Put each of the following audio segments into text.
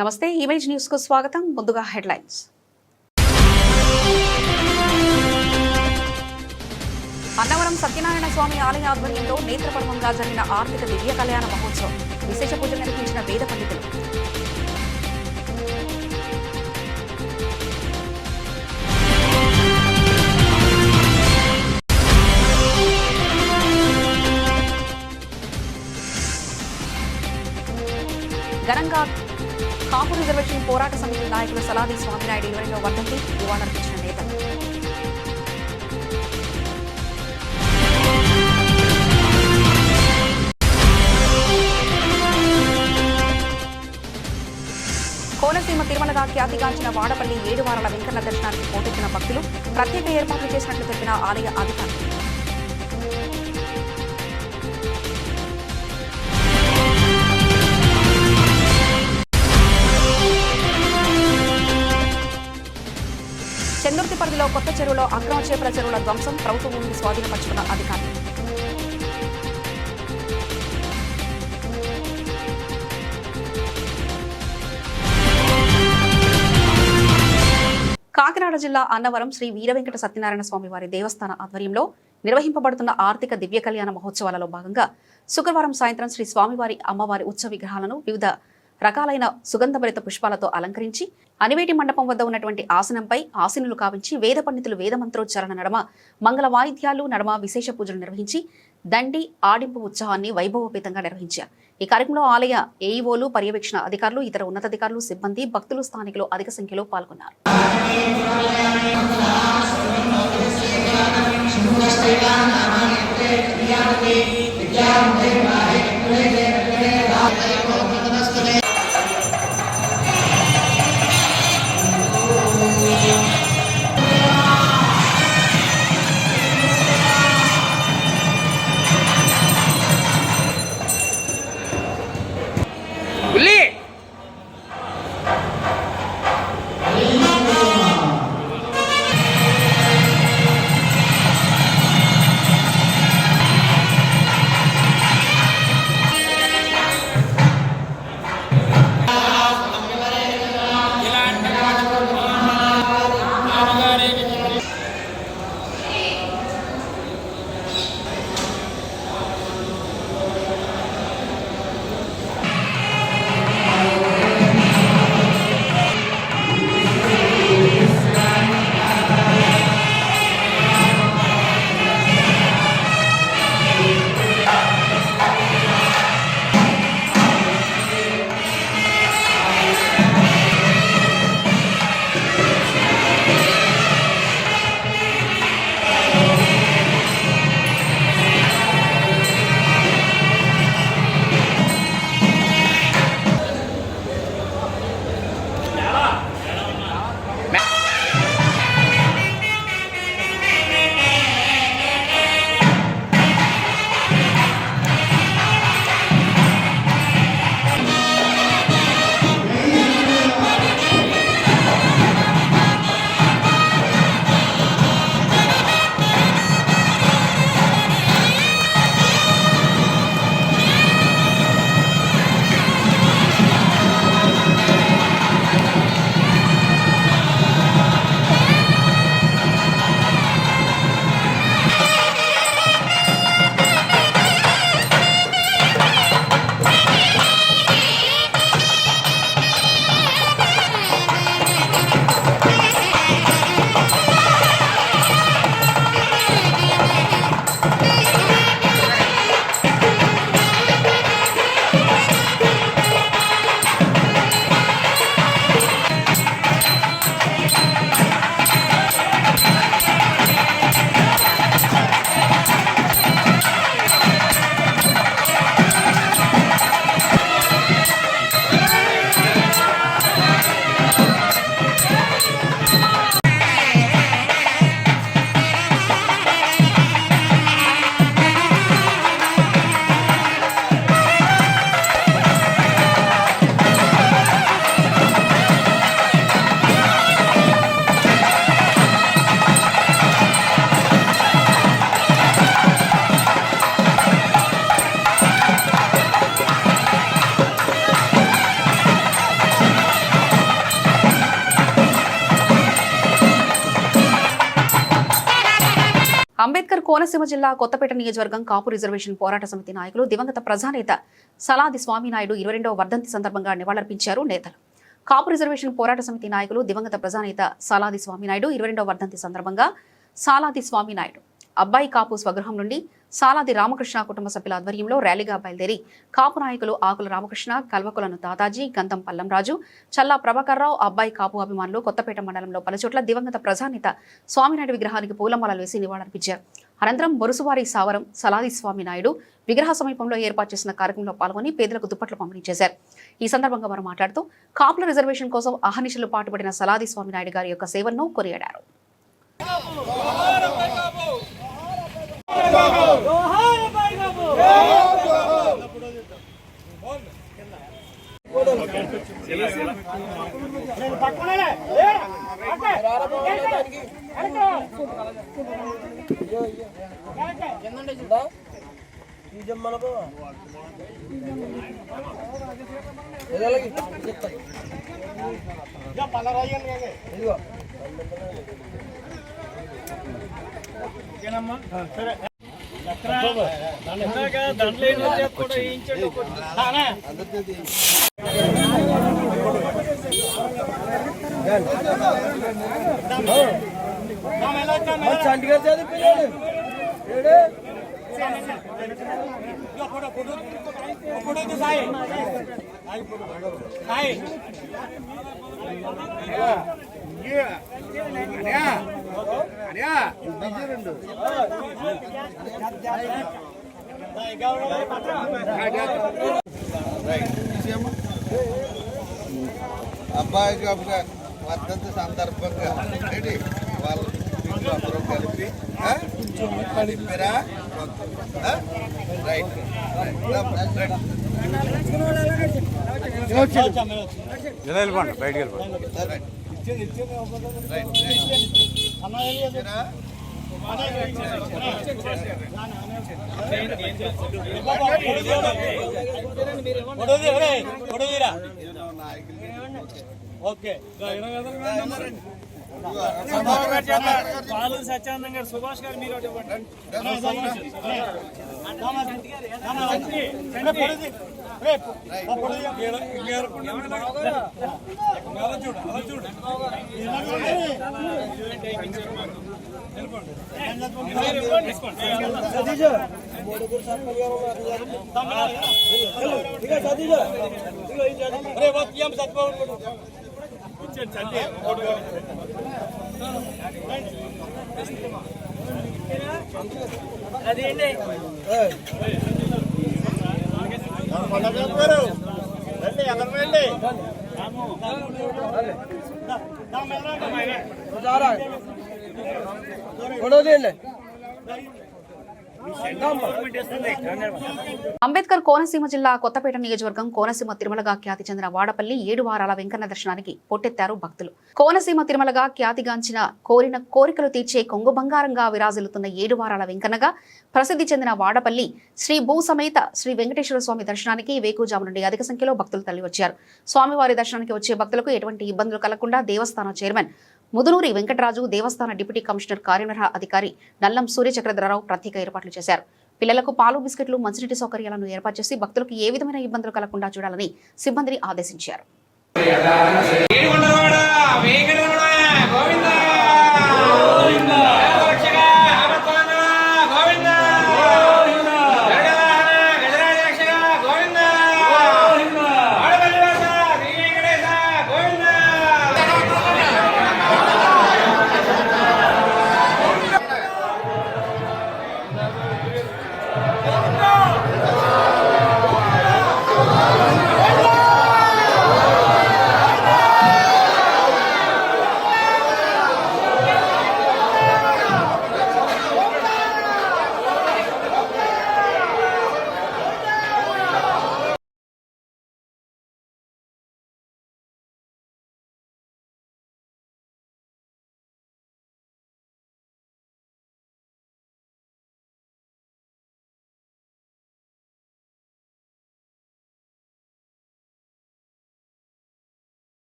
నమస్తే image news కు స్వాగతం. ముందుగా హెడ్లైన్స్. అన్నవరం సత్యనారాయణ స్వామి ఆలయ ఆధ్వర్యంలో నేత్రపర్వంగా జరిగిన ఆర్థిక దివ్య కళ్యాణ మహోత్సవం. విశేష పూజలు నిర్వహించిన వేద పండితులు. ఘనంగా కాపు రిజర్వేషన్ పోరాట సమితి నాయకులు సలాది స్వామినాయుడు 20వ వర్ధంతి నివాళులర్పించిన నేత. కోనసీమ తిరుమలగా ఖ్యాతిగాంచిన వాడపల్లి 7 వారాల వెంకన్న దర్శనానికి పోటెత్తిన భక్తులు. ప్రత్యేక ఏర్పాట్లు చేసినట్లు తెలిపిన ఆలయ అధికారులు. చెందుర్తి పరిధిలో కొత్త చెరువులో అక్రమ చేపల చెరువుల ధ్వంసం. ప్రభుత్వ భూమిని స్వాధీనపరుచుకున్న అధికారులు. కాకినాడ జిల్లా అన్నవరం శ్రీ వీరవెంకట సత్యనారాయణ స్వామి వారి దేవస్థాన ఆధ్వర్యంలో నిర్వహింపబడుతున్న ఆర్థిక దివ్య కళ్యాణ మహోత్సవాలలో భాగంగా శుక్రవారం సాయంత్రం శ్రీ స్వామివారి అమ్మవారి ఉత్సవ విగ్రహాలను వివిధ రకాలైన సుగంధభరిత పుష్పాలతో అలంకరించి అనివేటి మండపం వద్ద ఉన్నటువంటి ఆసనంపై ఆసీనులు కావించి వేద పండితులు వేద మంత్రోచ్చారణ నడమ మంగళ వాయిద్యాలు నడమ విశేష పూజలు నిర్వహించి దండి ఆడింపు ఉత్సవాన్ని వైభవోపేతంగా నిర్వహించారు. ఈ కార్యక్రమంలో ఆలయ ఏఈఓలు, పర్యవేక్షణ అధికారులు, ఇతర ఉన్నతాధికారులు, సిబ్బంది, భక్తులు, స్థానికులు అధిక సంఖ్యలో పాల్గొన్నారు. అంబేద్కర్ కోనసీమ జిల్లా కొత్తపేట నియోజకవర్గం కాపు రిజర్వేషన్ పోరాట సమితి నాయకులు దివంగత ప్రజానేత సలాది స్వామినాయుడు 22వ వర్ధంతి సందర్భంగా నివాళులర్పించారు నేతలు. కాపు రిజర్వేషన్ పోరాట సమితి నాయకులు దివంగత ప్రజానేత సలాది స్వామినాయుడు 22వ వర్ధంతి సందర్భంగా సాలాది స్వామినాయుడు అబ్బాయి కాపు స్వగృహం నుండి సాలాది రామకృష్ణ కుటుంబ సభ్యుల ఆధ్వర్యంలో ర్యాలీగా బయలుదేరి కాపు నాయకులు ఆకుల రామకృష్ణ, కల్వకులను దాదాజీ, గంధం పల్లంరాజు, చల్లా ప్రభాకర్రావు, అబ్బాయి కాపు అభిమానులు కొత్తపేట మండలంలో పలుచోట్ల దివంగత ప్రజానేత స్వామినాయుడు విగ్రహానికి పూలమాలలు వేసి నివాళులర్పించారు. అనంతరం బొరుసువారి సావరం సలాది స్వామినాయుడు విగ్రహ సమీపంలో ఏర్పాటు చేసిన కార్యక్రమంలో పాల్గొని పేదలకు దుప్పట్లు పంపిణీ చేశారు. ఈ సందర్భంగా వారు మాట్లాడుతూ కాపుల రిజర్వేషన్ కోసం అహర్నిశలు పాటుపడిన సలాది స్వామినాయుడు గారి యొక్క సేవలను కొనియాడారు. అబ్బాయి వర్ధంతి సందర్భంగా వాళ్ళు అందరూ కలిపి అడిపారా రైట్ బయటికి ఓకే సత్యానంద గారు, సుభాష్ గారు, మీరు అదేంటి అంబేద్కర్ కోనసీమ జిల్లా కొత్తపేట నియోజకవర్గం కోనసీమ తిరుమలగా ఖ్యాతి చెందిన వాడపల్లి 7 వారాల వెంకన్న దర్శనానికి పొట్టెత్తారు భక్తులు. కోనసీమ తిరుమలగా ఖ్యాతిగాంచిన కోరిన కోరికలు తీర్చే కొంగు బంగారంగా విరాజిల్లుతున్న 7 వారాల వెంకన్నగా ప్రసిద్ధి చెందిన వాడపల్లి శ్రీ భూ సమేత శ్రీ వెంకటేశ్వర స్వామి దర్శనానికి వేకుజాము నుండి అధిక సంఖ్యలో భక్తులు తరలివచ్చారు. స్వామివారి దర్శనానికి వచ్చే భక్తులకు ఎటువంటి ఇబ్బందులు కలగకుండా దేవస్థానం చైర్మన్ ముదునూరి వెంకటరాజు, దేవస్థాన డిప్యూటీ కమిషనర్ కార్యనిర్వహణ అధికారి నల్లం సూర్యచక్రధరరావు ప్రత్యేక ఏర్పాట్లు చేశారు. పిల్లలకు పాలు, బిస్కెట్లు, మంచినీటి సౌకర్యాలను ఏర్పాటు చేసి భక్తులకు ఏ విధమైన ఇబ్బందులు కలగకుండా చూడాలని సిబ్బందిని ఆదేశించారు.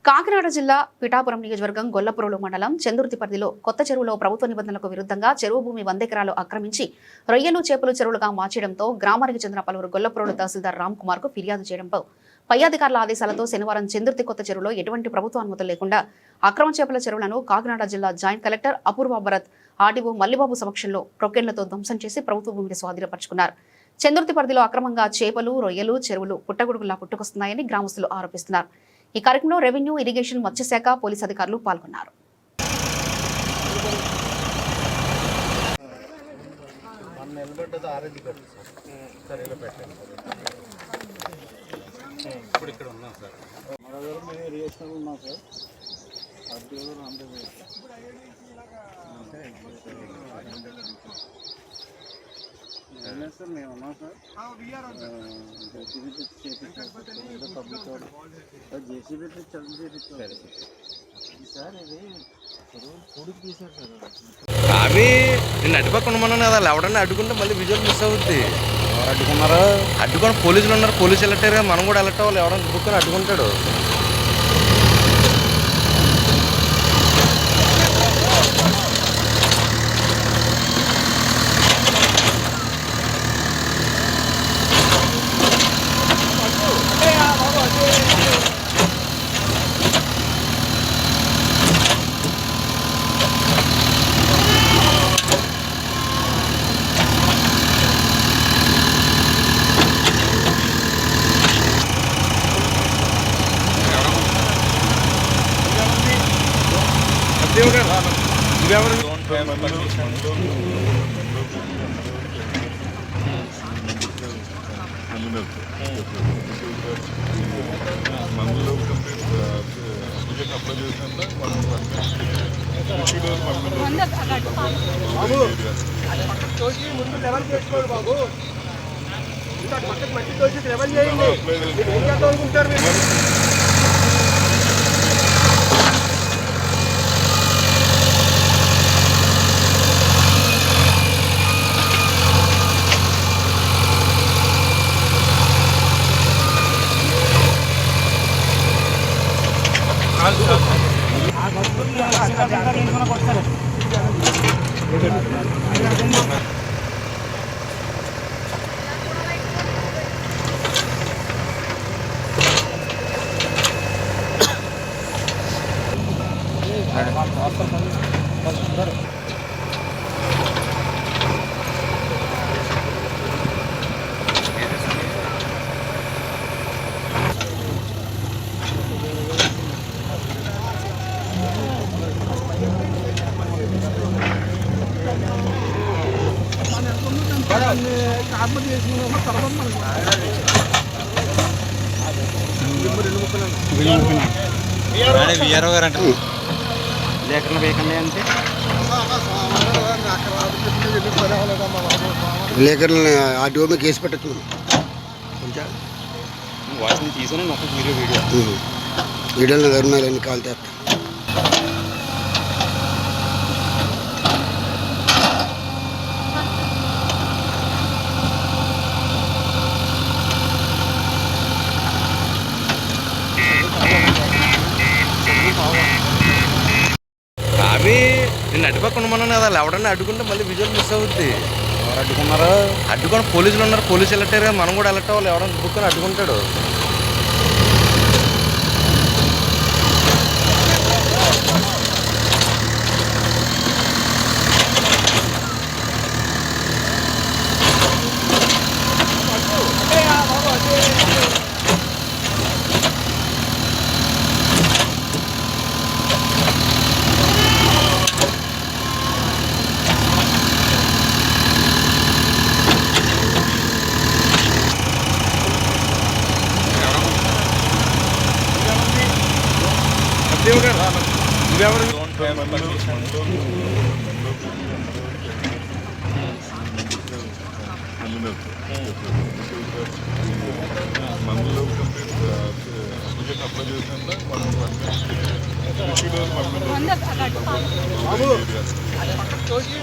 కాకినాడ జిల్లా పిఠాపురం నియోజకవర్గం గొల్లపురం మండలం చందుర్తి పరిధిలో కొత్త చెరువులో ప్రభుత్వ నిబంధనలకు విరుద్ధంగా చెరువు భూమి 100 ఎకరాలు ఆక్రమించి రొయ్యలు చేపలు చెరువులుగా మార్చడంతో గ్రామానికి చెందిన పలువురు గొల్లపురం తహసీల్దార్ రామ్ కుమార్ కు ఫిర్యాదు చేయడంపై పై అధికారుల ఆదేశాలతో శనివారం చందుర్తి కొత్త చెరువులో ఎటువంటి ప్రభుత్వ అనుమతులు లేకుండా అక్రమ చేపల చెరువులను కాకినాడ జిల్లా జాయింట్ కలెక్టర్ అపూర్వ భరత్ ఆర్డీఓ మల్లిబాబు సమక్షంలో ప్రొక్కెన్లతో ధ్వంసం చేసి ప్రభుత్వ భూమిని స్వాధీనపరుచుకున్నారు. చందుర్తి పరిధిలో అక్రమంగా చేపలు రొయ్యలు చెరువులు పుట్టగొడుగులా పుట్టుకొస్తున్నాయని గ్రామస్తులు ఆరోపిస్తున్నారు. ఈ కార్యక్రమంలో రెవెన్యూ, ఇరిగేషన్, మత్స్యశాఖ, పోలీసు అధికారులు పాల్గొన్నారు. సార్ మేము ఉన్నాం సార్ జేసీబీ చేపించారు సార్ ఇది పూడికి తీశారు సార్. అవి నేను అడ్డుపక్కన ఉన్నాను కదా, ఎవడన్నా అడ్డుకుంటే మళ్ళీ విజువల్ మిస్ అవుద్ది. అడ్డుకున్నారా? అడ్డుకొని పోలీసులు ఉన్నారు, పోలీసులు వెళ్ళట్టారు కదా, మనం కూడా వెళ్ళట్టు వాళ్ళు ఎవడన్నా బుక్కుని అడ్డుకుంటాడు. ముందు లెవెల్ చేసుకోండి బాబు, ఇంకా పక్కన మట్టి తోసి లెవెల్ చేయండి. ఏం చేద్దాం అనుకుంటారు మీరు? విఆర్ఓ గారు అంటే లేఖలు వేయకండి అంటే విలేకరులను ఆర్టీఓ మీద కేసు పెట్టచ్చు. వాటిని తీసుకుని మొత్తం వీడియో వీడియోలో ధర్నాలు కాల్ చేస్తా. అవి నేను అడ్డుపక్క ఉండమన్నాను కదా, ఎవడన్నా అడ్డుకుంటే మళ్ళీ విజువల్ మిస్ అవుద్ది. ఎవరు అడ్డుకున్నారు? అడ్డుకొని పోలీసులు ఉన్నారు, పోలీసులు వెళ్ళట్టారు కదా, మనం కూడా వెళ్ళట్టు వాళ్ళు ఎవడన్నా బుక్కుని అడ్డుకుంటాడు.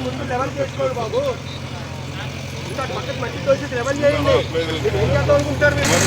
ముందు లెవెల్ చేసుకోండి బాబు. ఇంకా పక్కన మట్టి తోసి లెవెల్ చేయండి. మీరు ఏం చేద్దాం అనుకుంటారు మీరు?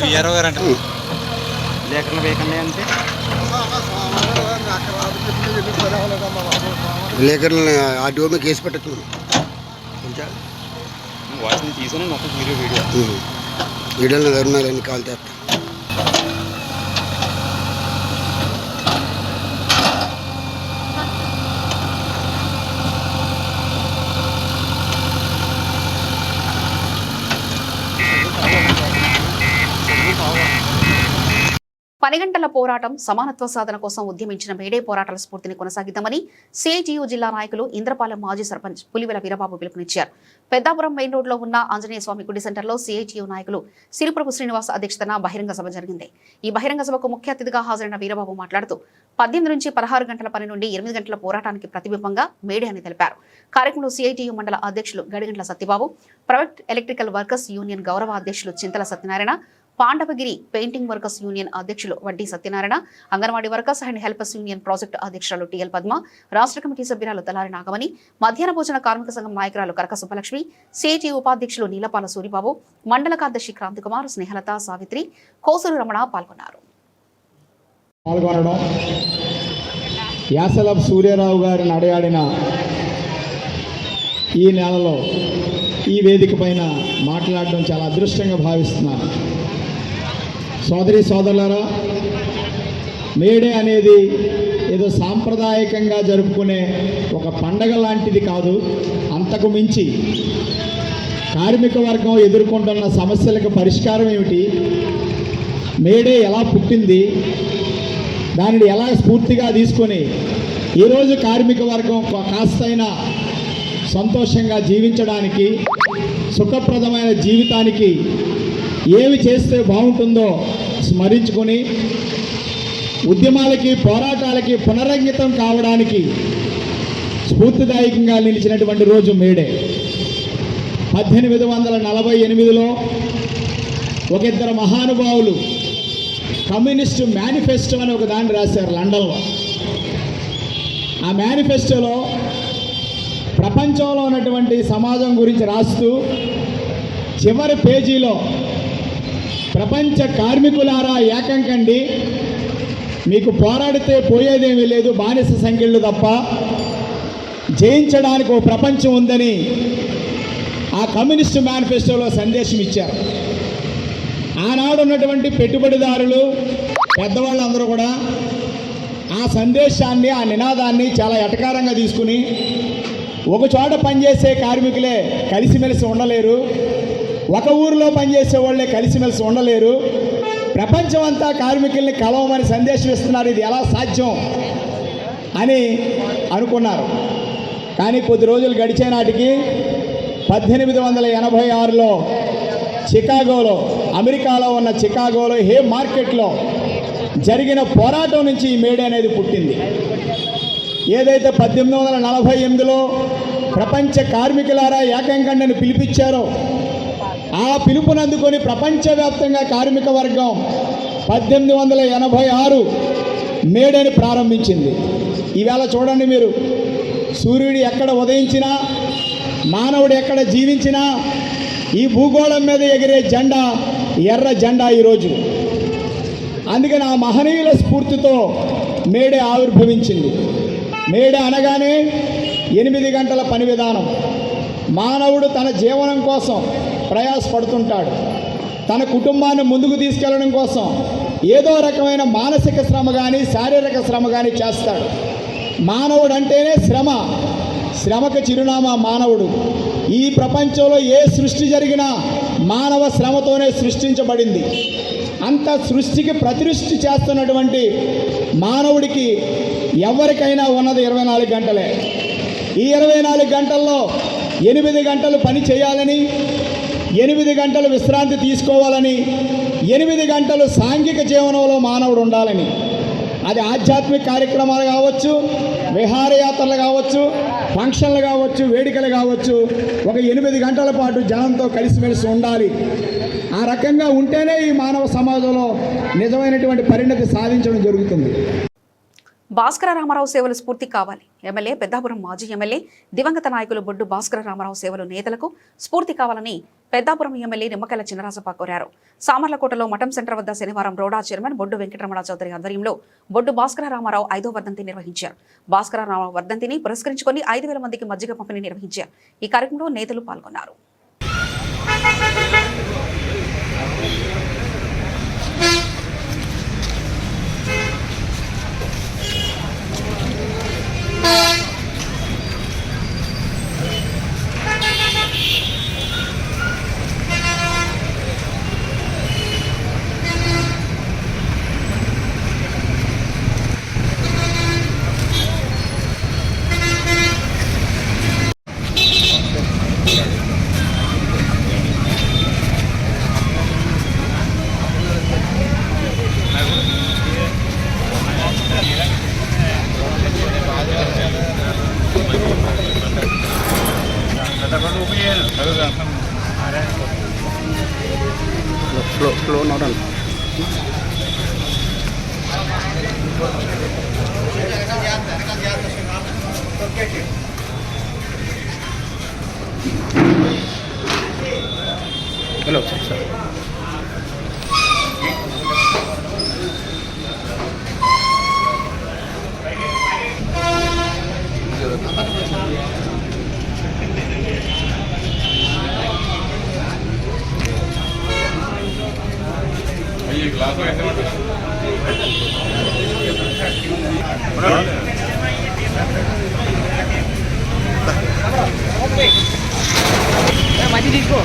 విఆర్ఓ గారు అంటే లేఖలు వేయకండి అంటే విలేకరులను ఆర్టీఓ మీద కేసు పెట్టచ్చు. వాటిని తీసుకుని మొత్తం వీడియో వీడియోలో ధర్నాలు కాల్ చేస్తా. పని గంటల పోరాటం సమానత్వ సాధన కోసం ఉద్యమించిన మేడే పోరాటాల స్ఫూర్తిని కొనసాగిద్దామని సిఐటియు జిల్లా నాయకులు ఇంద్రపాలెం మాజీ సర్పంచ్ పులివెల వీరబాబు పిలుపునిచ్చారు. పెద్దాపురం మెయిన్ రోడ్లో ఉన్న ఆంజనేయ స్వామి గుడి సెంటర్లో సిఐటియు నాయకులు సిరిపురపు శ్రీనివాస్ అధ్యక్షతన బహిరంగ సభ జరిగింది. ఈ బహిరంగ సభకు ముఖ్య అతిథిగా హాజరైన వీరబాబు మాట్లాడుతూ 18 నుంచి 16 గంటల పని నుండి 8 గంటల పోరాటానికి ప్రతిబింబంగా మేడే అని తెలిపారు. కార్యక్రమంలో సిఐటియు మండల అధ్యక్షులు Gadigantla Satyababu, private electrical workers union గౌరవ అధ్యక్షులు Chintala Satyanarayana, Pandavagiri painting workers union అధ్యక్షులు Vaddi Satyanarayana, Anganwadi workers and helpers union project అధ్యక్షురాలు టిఎల్ పద్మ, రాష్ట్ర కమిటీ సభ్యురాలు తలారి నాగమణి, మధ్యాహ్న భోజన కార్మిక సంఘం నాయకురాలు కరక సుబ్బలక్ష్మి, సిఐటి ఉపాధ్యక్షులు నీలపాల సూరిబాబు, మండల కార్యదర్శి క్రాంతికుమార్, స్నేహలత, సావిత్రి, కోసూరు రమణ పాల్గొన్నారు. యాసలపు సూర్యారావు గారు నడయాడిన ఈ నెలలో ఈ వేదిక పైన మాట్లాడడం చాలా అదృష్టంగా భావిస్తున్నాను. సోదరి సోదరులారా, మేడే అనేది ఏదో సాంప్రదాయకంగా జరుపుకునే ఒక పండగ లాంటిది కాదు. అంతకు మించి కార్మిక వర్గం ఎదుర్కొంటున్న సమస్యలకు పరిష్కారం ఏమిటి, మేడే ఎలా పుట్టింది, దానిని ఎలా స్ఫూర్తిగా తీసుకొని ఈరోజు కార్మిక వర్గం కాస్తైనా సంతోషంగా జీవించడానికి, సుఖప్రదమైన జీవితానికి ఏమి చేస్తే బాగుంటుందో స్మరించుకొని ఉద్యమాలకి, పోరాటాలకి పునరంకితం కావడానికి స్ఫూర్తిదాయకంగా నిలిచినటువంటి రోజు మేడే. 1848లో ఒక ఇద్దరు మహానుభావులు కమ్యూనిస్టు మేనిఫెస్టో అని ఒక దాన్ని రాశారు లండన్లో. ఆ మేనిఫెస్టోలో ప్రపంచంలో ఉన్నటువంటి సమాజం గురించి రాస్తూ చివరి పేజీలో ప్రపంచ కార్మికులారా ఏకం కండి, మీకు పోరాడితే పోయేదేమీ లేదు, బానిస సంఖ్యలు తప్ప, జయించడానికి ఓ ప్రపంచం ఉందని ఆ కమ్యూనిస్టు మేనిఫెస్టోలో సందేశం ఇచ్చారు. ఆనాడు ఉన్నటువంటి పెట్టుబడిదారులు, పెద్దవాళ్ళందరూ కూడా ఆ సందేశాన్ని, ఆ నినాదాన్ని చాలా ఎటకారంగా తీసుకుని ఒక చోట పనిచేసే కార్మికులే కలిసిమెలిసి ఉండలేరు, ఒక ఊరిలో పనిచేసే వాళ్ళే కలిసిమెలిసి ఉండలేరు, ప్రపంచం అంతా కార్మికుల్ని కలవమని సందేశం ఇస్తున్నారు, ఇది ఎలా సాధ్యం అని అనుకున్నారు. కానీ కొద్ది రోజులు గడిచే నాటికి 1886లో చికాగోలో, అమెరికాలో ఉన్న చికాగోలో హే మార్కెట్లో జరిగిన పోరాటం నుంచి ఈ మేడే అనేది పుట్టింది. ఏదైతే 1848లో ప్రపంచ కార్మికులారా ఏకం కండి అని పిలిపించారో ఆ పిలుపునందుకొని ప్రపంచవ్యాప్తంగా కార్మిక వర్గం 1886 మేడేని ప్రారంభించింది. ఈవేళ చూడండి మీరు, సూర్యుడు ఎక్కడ ఉదయించినా, మానవుడు ఎక్కడ జీవించినా ఈ భూగోళం మీద ఎగిరే జెండా ఎర్ర జెండా ఈరోజు. అందుకని ఆ మహనీయుల స్ఫూర్తితో మేడే ఆవిర్భవించింది. మేడే అనగానే 8 గంటల పని విధానం. మానవుడు తన జీవనం కోసం ప్రయాసపడుతుంటాడు, తన కుటుంబాన్ని ముందుకు తీసుకెళ్లడం కోసం ఏదో రకమైన మానసిక శ్రమ కానీ శారీరక శ్రమ కానీ చేస్తాడు. మానవుడు అంటేనే శ్రమ, శ్రమకు చిరునామా మానవుడు. ఈ ప్రపంచంలో ఏ సృష్టి జరిగినా మానవ శ్రమతోనే సృష్టించబడింది. అంత సృష్టికి ప్రతిష్ఠి చేస్తున్నటువంటి మానవుడికి ఎవరికైనా ఉన్నది 24 గంటలే. ఈ 24 గంటల్లో 8 గంటలు పని చేయాలని, 8 గంటలు విశ్రాంతి తీసుకోవాలని, 8 గంటలు సాంఘిక జీవనంలో మానవుడు ఉండాలని. అది ఆధ్యాత్మిక కార్యక్రమాలు కావచ్చు, విహారయాత్రలు కావచ్చు, ఫంక్షన్లు కావచ్చు, వేడుకలు కావచ్చు, ఒక 8 గంటల పాటు జనంతో కలిసిమెలిసి ఉండాలి. ఆ రకంగా ఉంటేనే ఈ మానవ సమాజంలో నిజమైనటువంటి పరిణతి సాధించడం జరుగుతుంది. భాస్కర రామారావు సేవలు స్ఫూర్తి కావాలి. ఎమ్మెల్యే పెద్దాపురం మాజీ ఎమ్మెల్యే దివంగత నాయకులు బొడ్డు భాస్కర రామారావు సేవలు నేతలకు స్ఫూర్తి కావాలని పెద్దాపురం ఎమ్మెల్యే నిమ్మకాయల చినరాజప్ప కోరారు. సామర్లకోటలో మఠం సెంటర్ వద్ద శనివారం రోడా చైర్మన్ బొడ్డు వెంకటరమణ చౌదరి ఆధ్వర్యంలో బొడ్డు భాస్కర రామారావు 5వ వర్ధంతి నిర్వహించారు. భాస్కర రామారావు వర్ధంతిని పురస్కరించుకొని 5,000 మందికి మజ్జిగ పంపిణీ నిర్వహించారు. ఈ కార్యక్రమంలో నేతలు పాల్గొన్నారు. Flow nodan. Hello, sir. మంచి తీసుకో.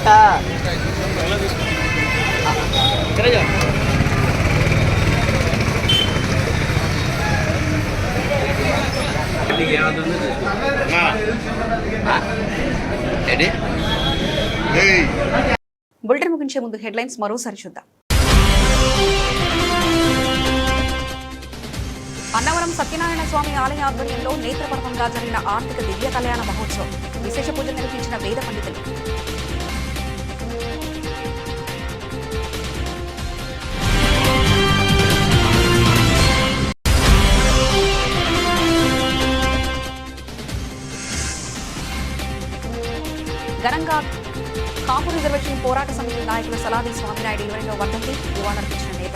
ఏంటి బులెటిన్ ముగించే ముందు హెడ్లైన్స్ మరోసారి చూద్దాం. అన్నవరం సత్యనారాయణ స్వామి ఆలయ ఆధ్వర్యంలో నేత్రపర్వంగా జరిగిన ఆర్థిక దివ్య కళ్యాణ మహోత్సవం. విశేష పూజలు నిర్వహించిన వేద పండితులు. ఘనంగా కాపు రిజర్వేషన్ పోరాట సమితి నాయకులు సలాది స్వామినాయుడు 20వ వర్ధంతి నివాళులర్పించిన నేత.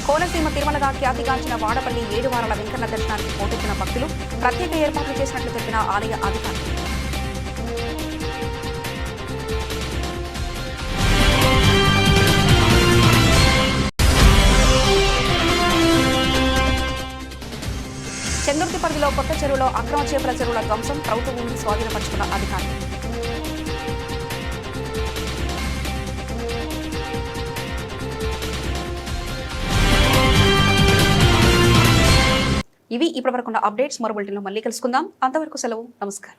కోనసీమ తిరుమలగా ఖ్యాతిగాంచిన వాడపల్లి 7 వారాల వెంకన్న దర్శనానికి పోటెత్తిన భక్తులు. ప్రత్యేక ఏర్పాట్లు చేసినట్లు తెలిపిన ఆలయ అధికారులు. చంద్రుతి పరిధిలో కొత్త చెరువులో అక్రమ చేపల చెరువుల ధ్వంసం. ప్రభుత్వ భూమిని స్వాధీనపరుచుకున్న అధికారులు. ఇవి ఇప్పటివరకున్న అప్డేట్స్. మరో బులెటిన్లో మళ్ళీ కలుసుకుందాం. అంతవరకు సెలవు. నమస్కారం.